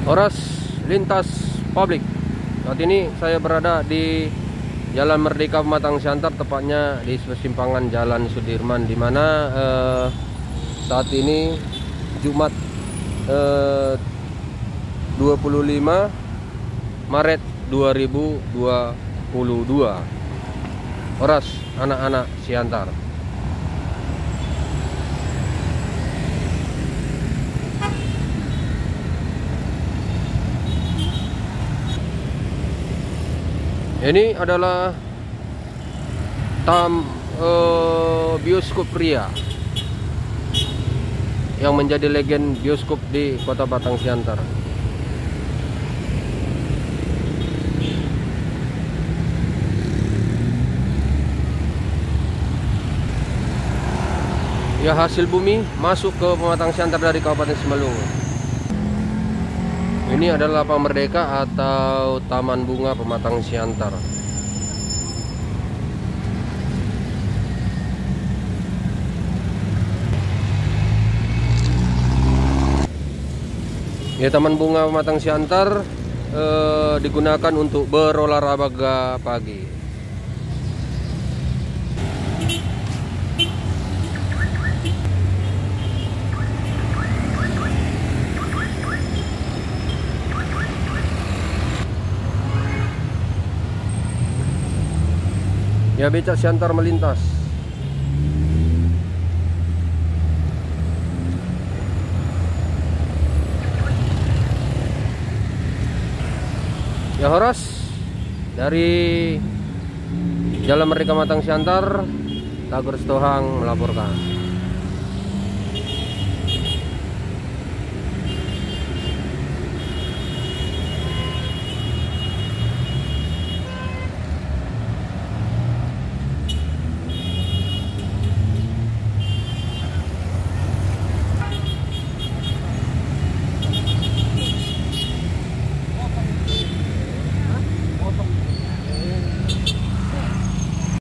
Horas lintas publik. Saat ini saya berada di Jalan Merdeka Pematang Siantar, tepatnya di persimpangan Jalan Sudirman, di mana saat ini Jumat 25 Maret 2022. Horas anak-anak Siantar. Ini adalah bioskop pria yang menjadi legend bioskop di Kota Batang Siantar. Ya, hasil bumi masuk ke Pematang Siantar dari Kabupaten Simalungun. Ini adalah Lapang Merdeka atau Taman Bunga Pematang Siantar. Ya, Taman Bunga Pematang Siantar digunakan untuk berolahraga pagi. Ya, becak Siantar melintas. Ya, Horas dari Jalan Merdeka Pematang Siantar, Tagur Setohang melaporkan.